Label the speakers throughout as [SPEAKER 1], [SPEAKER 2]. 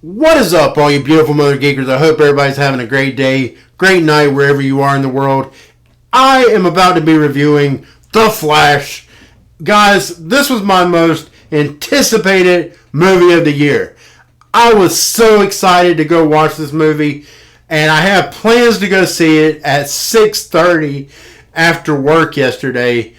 [SPEAKER 1] What is up, all you beautiful mother geekers? I hope everybody's having a great day, great night, wherever you are in the world. I am about to be reviewing The Flash. Guys, this was my most anticipated movie of the year. I was so excited to go watch this movie, and I have plans to go see it at 6:30 after work yesterday,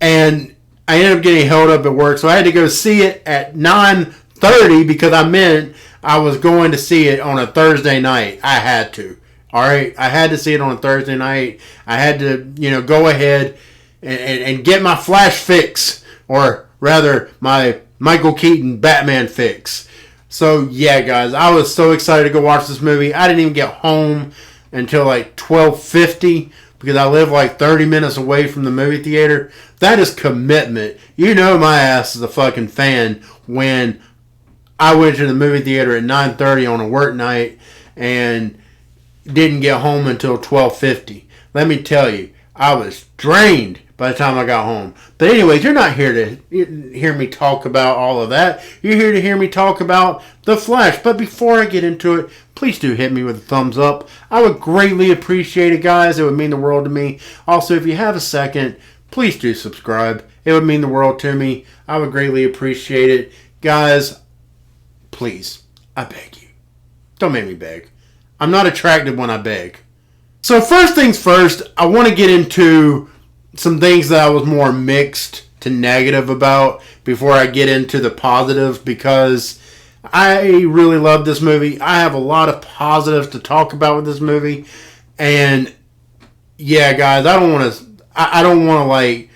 [SPEAKER 1] and I ended up getting held up at work, so I had to go see it at 9:30 because I was going to see it on a Thursday night. I had to. Alright? I had to see it on a Thursday night. I had to, go ahead and get my Flash fix. Or rather, my Michael Keaton Batman fix. So, yeah, guys. I was so excited to go watch this movie. I didn't even get home until like 12:50 because I live like 30 minutes away from the movie theater. That is commitment. You know my ass is a fucking fan when I went to the movie theater at 9:30 on a work night and didn't get home until 12:50. Let me tell you, I was drained by the time I got home. But anyways, you're not here to hear me talk about all of that. You're here to hear me talk about The Flash. But before I get into it, please do hit me with a thumbs up. I would greatly appreciate it, guys. It would mean the world to me. Also, if you have a second, please do subscribe. It would mean the world to me. I would greatly appreciate it. Guys, please, I beg you. Don't make me beg. I'm not attractive when I beg. So first things first, I want to get into some things that I was more mixed to negative about before I get into the positive, because I really love this movie. I have a lot of positives to talk about with this movie. And yeah, guys, I don't want to like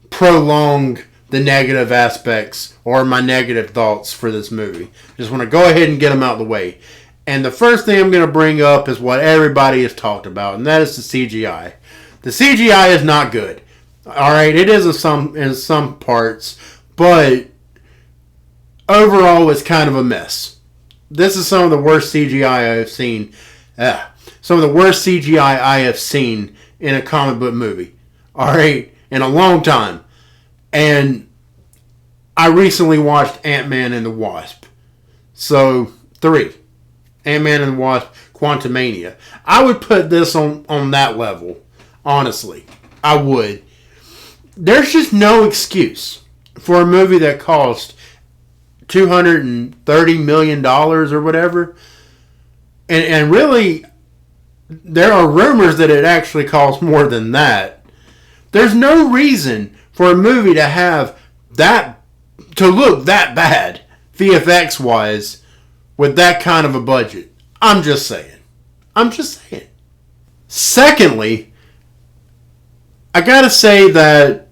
[SPEAKER 1] prolong the negative aspects or my negative thoughts for this movie. Just want to go ahead and get them out of the way. And the first thing I'm going to bring up is what everybody has talked about, and that is the CGI. The CGI is not good. Alright, it is in some parts, but overall it's kind of a mess. This is some of the worst CGI I have seen. Some of the worst CGI I have seen in a comic book movie. Alright, in a long time. And I recently watched Ant-Man and the Wasp. So, 3. Ant-Man and the Wasp, Quantumania. I would put this on that level. Honestly. I would. There's just no excuse for a movie that cost $230 million or whatever. And really, there are rumors that it actually costs more than that. There's no reason for a movie to have to look that bad, VFX wise, with that kind of a budget. I'm just saying. Secondly, I gotta say that,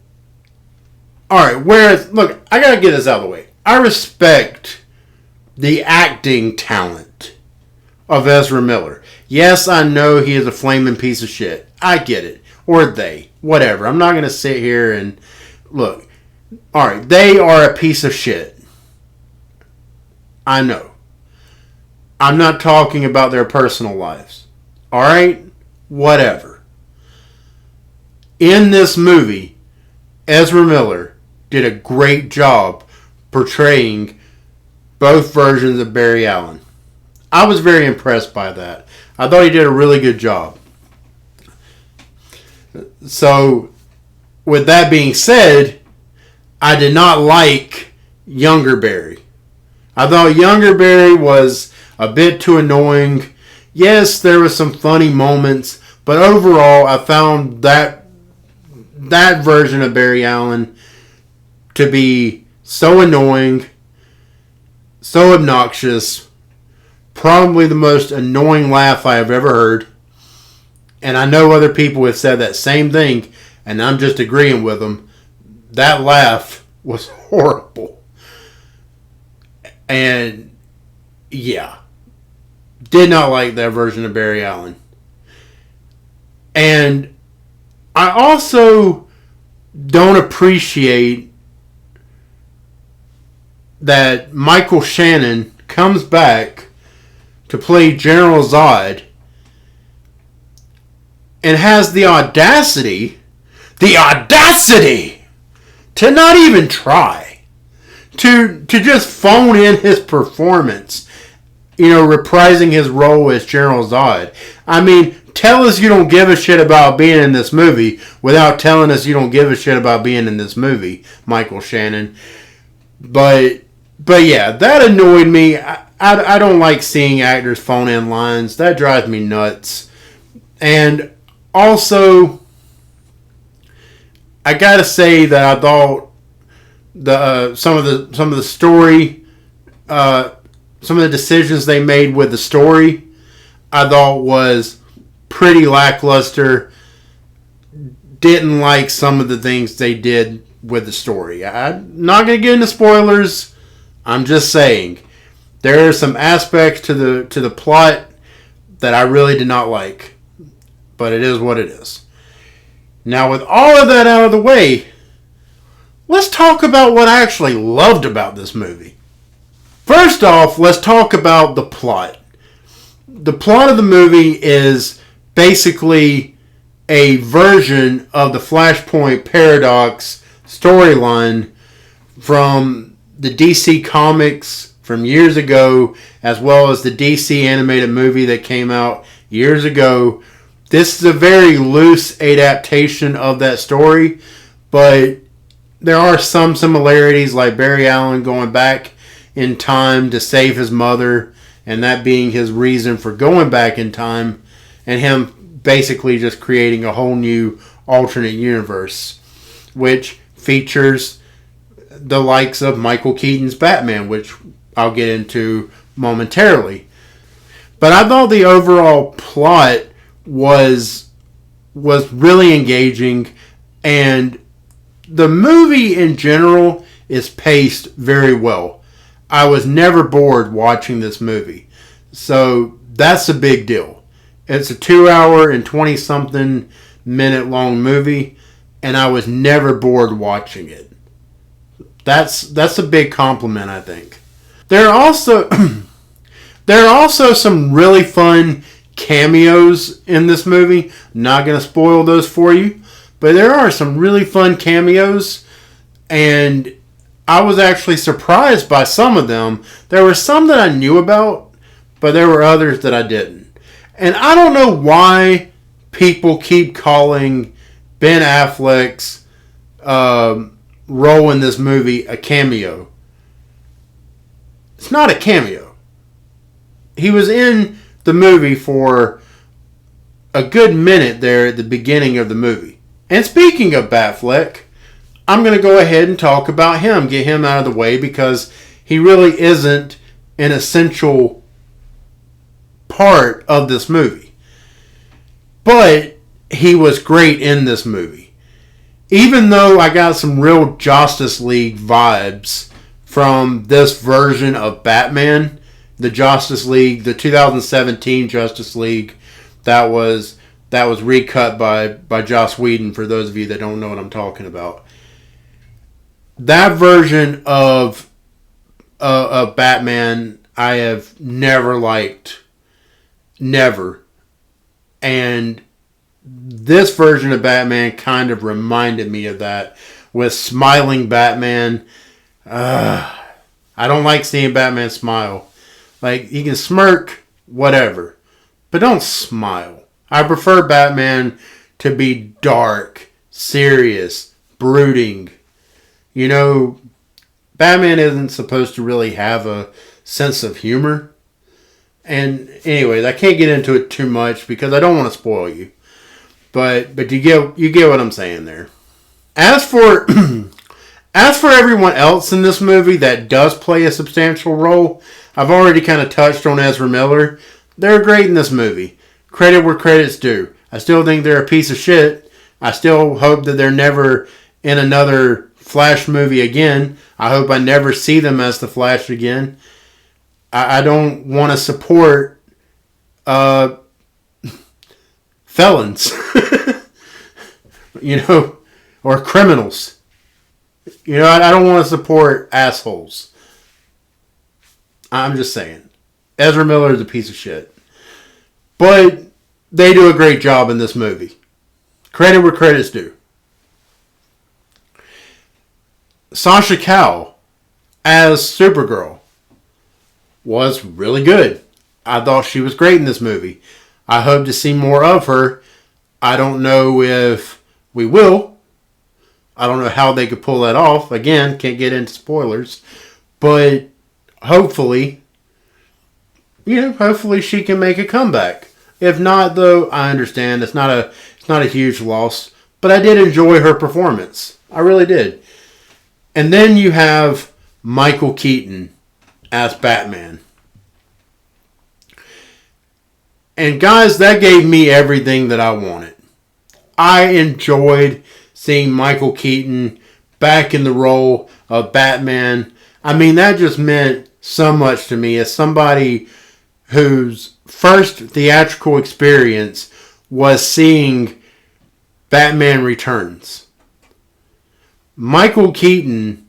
[SPEAKER 1] alright, look, I gotta get this out of the way. I respect the acting talent of Ezra Miller. Yes, I know he is a flaming piece of shit. I get it. Or they. Whatever. I'm not gonna sit here and look. Alright, they are a piece of shit. I know. I'm not talking about their personal lives. Alright? Whatever. In this movie, Ezra Miller did a great job portraying both versions of Barry Allen. I was very impressed by that. I thought he did a really good job. So, with that being said, I did not like younger Barry. I thought younger Barry was a bit too annoying. Yes, there were some funny moments, but overall, I found that version of Barry Allen to be so annoying, so obnoxious, probably the most annoying laugh I have ever heard. And I know other people have said that same thing, and I'm just agreeing with them. That laugh was horrible. And yeah, did not like that version of Barry Allen. And I also don't appreciate that Michael Shannon comes back to play General Zod and has the audacity to not even try. To just phone in his performance reprising his role as General Zod. I mean, tell us you don't give a shit about being in this movie without telling us you don't give a shit about being in this movie, Michael Shannon. But yeah, that annoyed me. I don't like seeing actors phone in lines. That drives me nuts. And also, I gotta say that I thought some of the story, some of the decisions they made with the story, I thought was pretty lackluster. Didn't like some of the things they did with the story. I'm not gonna get into spoilers. I'm just saying there are some aspects to the plot that I really did not like, but it is what it is. Now, with all of that out of the way, let's talk about what I actually loved about this movie. First off, let's talk about the plot. The plot of the movie is basically a version of the Flashpoint Paradox storyline from the DC Comics from years ago, as well as the DC animated movie that came out years ago. This is a very loose adaptation of that story, but there are some similarities, like Barry Allen going back in time to save his mother, and that being his reason for going back in time, and him basically just creating a whole new alternate universe, which features the likes of Michael Keaton's Batman, which I'll get into momentarily. But I thought the overall plot was really engaging, and the movie in general is paced very well. I was never bored watching this movie, so that's a big deal. It's a 2 hour and 20 something minute long movie, and I was never bored watching it. That's a big compliment, I think. There are also some really fun cameos in this movie. Not going to spoil those for you, but there are some really fun cameos, and I was actually surprised by some of them. There were some that I knew about, but there were others that I didn't. And I don't know why people keep calling Ben Affleck's role in this movie a cameo. It's not a cameo. He was in the movie for a good minute there at the beginning of the movie. And speaking of Batfleck, I'm going to go ahead and talk about him, get him out of the way, because he really isn't an essential part of this movie. But he was great in this movie. Even though I got some real Justice League vibes from this version of Batman, the Justice League, the 2017 Justice League, that was recut by Joss Whedon, for those of you that don't know what I'm talking about. That version of Batman I have never liked. Never. And this version of Batman kind of reminded me of that, with smiling Batman. I don't like seeing Batman smile. Like, he can smirk, whatever, but don't smile. I prefer Batman to be dark, serious, brooding. You know, Batman isn't supposed to really have a sense of humor. And anyways, I can't get into it too much because I don't want to spoil you. But you get what I'm saying there. As for everyone else in this movie that does play a substantial role, I've already kind of touched on Ezra Miller. They're great in this movie. Credit where credit's due. I still think they're a piece of shit. I still hope that they're never in another Flash movie again. I hope I never see them as the Flash again. I don't want to support felons, or criminals. I don't want to support assholes. I'm just saying. Ezra Miller is a piece of shit. But they do a great job in this movie. Credit where credit's due. Sasha Calle as Supergirl was really good. I thought she was great in this movie. I hope to see more of her. I don't know if we will. I don't know how they could pull that off. Again, can't get into spoilers. But hopefully, hopefully she can make a comeback. If not, though, I understand. It's not a huge loss. But I did enjoy her performance. I really did. And then you have Michael Keaton as Batman. And guys, that gave me everything that I wanted. I enjoyed seeing Michael Keaton back in the role of Batman. I mean, that just meant so much to me as somebody whose first theatrical experience was seeing Batman Returns. Michael Keaton,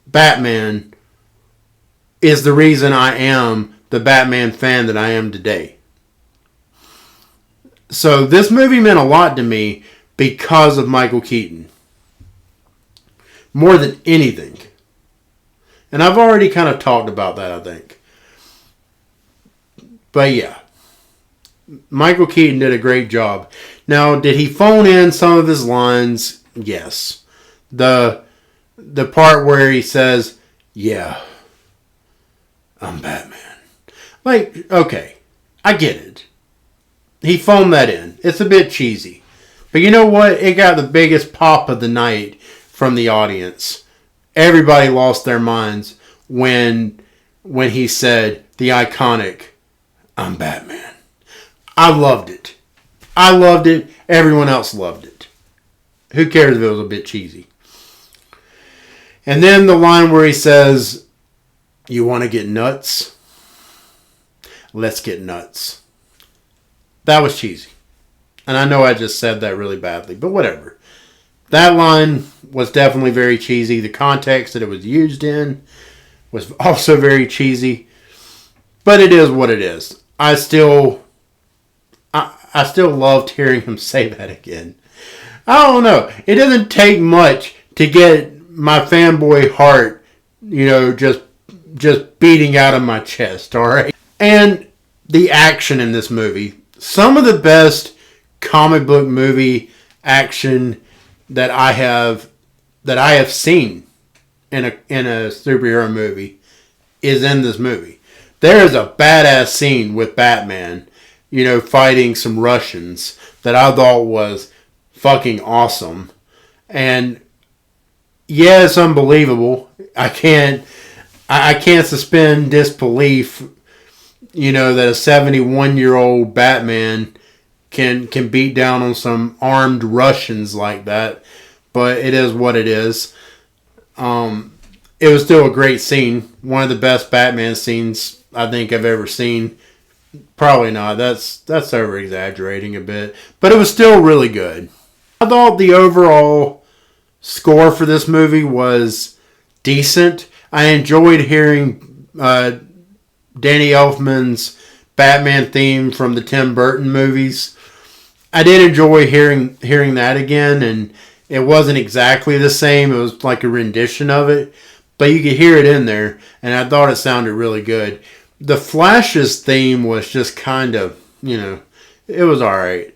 [SPEAKER 1] Batman, is the reason I am the Batman fan that I am today. So this movie meant a lot to me because of Michael Keaton. More than anything. And I've already kind of talked about that, I think. But yeah. Michael Keaton did a great job. Now, did he phone in some of his lines? Yes. The part where he says, yeah, I'm Batman. Like, okay, I get it. He phoned that in. It's a bit cheesy. But you know what? It got the biggest pop of the night from the audience. Everybody lost their minds when he said the iconic, I'm Batman. I loved it. I loved it. Everyone else loved it. Who cares if it was a bit cheesy? And then the line where he says, you want to get nuts? Let's get nuts. That was cheesy. And I know I just said that really badly, but whatever. That line was definitely very cheesy. The context that it was used in was also very cheesy. But it is what it is. I still loved hearing him say that again. I don't know. It doesn't take much to get my fanboy heart, just beating out of my chest, alright? And the action in this movie. Some of the best comic book movie action that I have seen in a superhero movie is in this movie. There is a badass scene with Batman, fighting some Russians that I thought was fucking awesome. And yeah, it's unbelievable. I can't suspend disbelief, that a 71-year-old Batman can beat down on some armed Russians like that. But it is what it is. It was still a great scene. One of the best Batman scenes I think I've ever seen. Probably not. That's over exaggerating a bit. But it was still really good. I thought the overall score for this movie was decent. I enjoyed hearing Danny Elfman's Batman theme from the Tim Burton movies. I did enjoy hearing that again, and it wasn't exactly the same. It was like a rendition of it, but you could hear it in there, and I thought it sounded really good. The Flash's theme was just kind of, it was alright.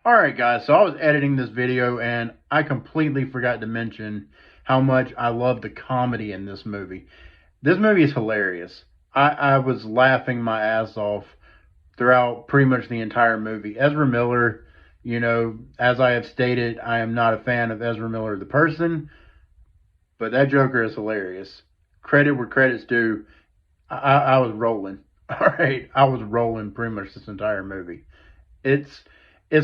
[SPEAKER 1] Alright guys, so I was editing this video, and I completely forgot to mention how much I love the comedy in this movie. This movie is hilarious. I was laughing my ass off throughout pretty much the entire movie. Ezra Miller, as I have stated, I am not a fan of Ezra Miller the person, but that Joker is hilarious. Credit where credit's due. I was rolling. Alright, I was rolling pretty much this entire movie. It's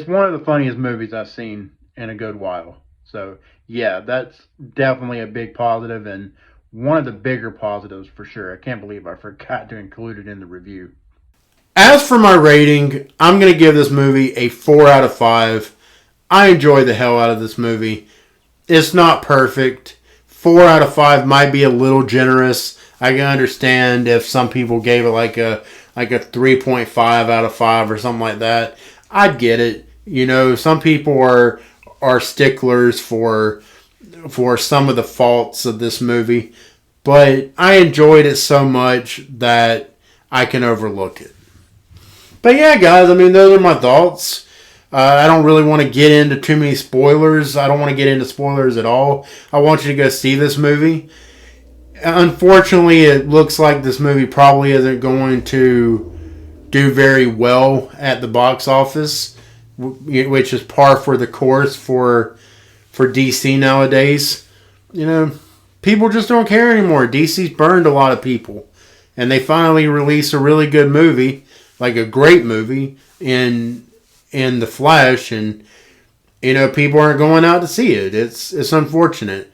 [SPEAKER 1] one of the funniest movies I've seen in a good while. So, yeah, that's definitely a big positive and one of the bigger positives for sure. I can't believe I forgot to include it in the review. As for my rating, I'm going to give this movie a 4 out of 5. I enjoy the hell out of this movie. It's not perfect. 4 out of 5 might be a little generous. I can understand if some people gave it like a 3.5 out of 5 or something like that. I'd get it. Some people are sticklers for some of the faults of this movie, but I enjoyed it so much that I can overlook it. But yeah, guys, I mean, those are my thoughts. I don't really want to get into too many spoilers. I don't want to get into spoilers at all. I want you to go see this movie. Unfortunately, it looks like this movie probably isn't going to do very well at the box office, which is par for the course for DC nowadays. You know, people just don't care anymore. DC's burned a lot of people, and they finally released a really good movie, like a great movie in The Flash, and you know, people aren't going out to see it. It's unfortunate,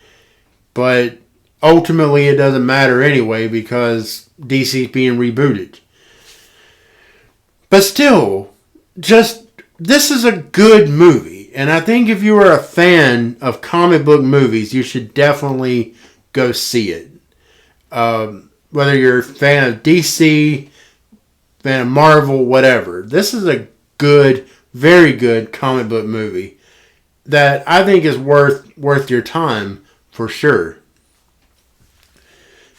[SPEAKER 1] but ultimately it doesn't matter anyway because DC's being rebooted. But still, just this is a good movie, and I think if you are a fan of comic book movies, you should definitely go see it. Whether you're a fan of DC, fan of Marvel, whatever, this is a good, very good comic book movie that I think is worth your time for sure.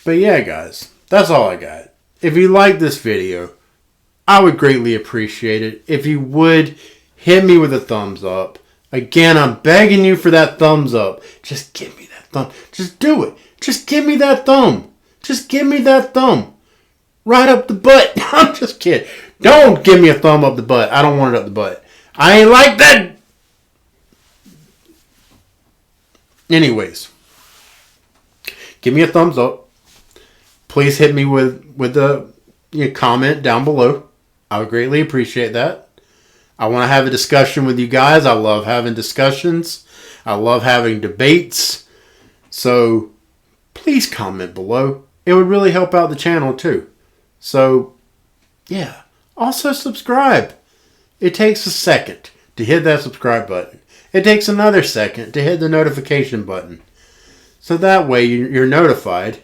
[SPEAKER 1] But yeah, guys, that's all I got. If you like this video, I would greatly appreciate it if you would hit me with a thumbs up. Again, I'm begging you for that thumbs up. Just give me that thumb. Just do it. Just give me that thumb. Just give me that thumb. Right up the butt. I'm just kidding. Don't give me a thumb up the butt. I don't want it up the butt. I ain't like that. Anyways, give me a thumbs up. Please hit me with a comment down below. I would greatly appreciate that. I want to have a discussion with you guys. I love having discussions. I love having debates. So please comment below. It would really help out the channel too. So yeah. Also subscribe. It takes a second to hit that subscribe button. It takes another second to hit the notification button. So that way you're notified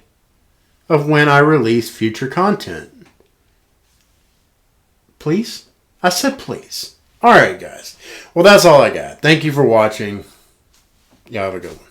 [SPEAKER 1] of when I release future content. Please? I said please. Alright, guys. Well, that's all I got. Thank you for watching. Y'all have a good one.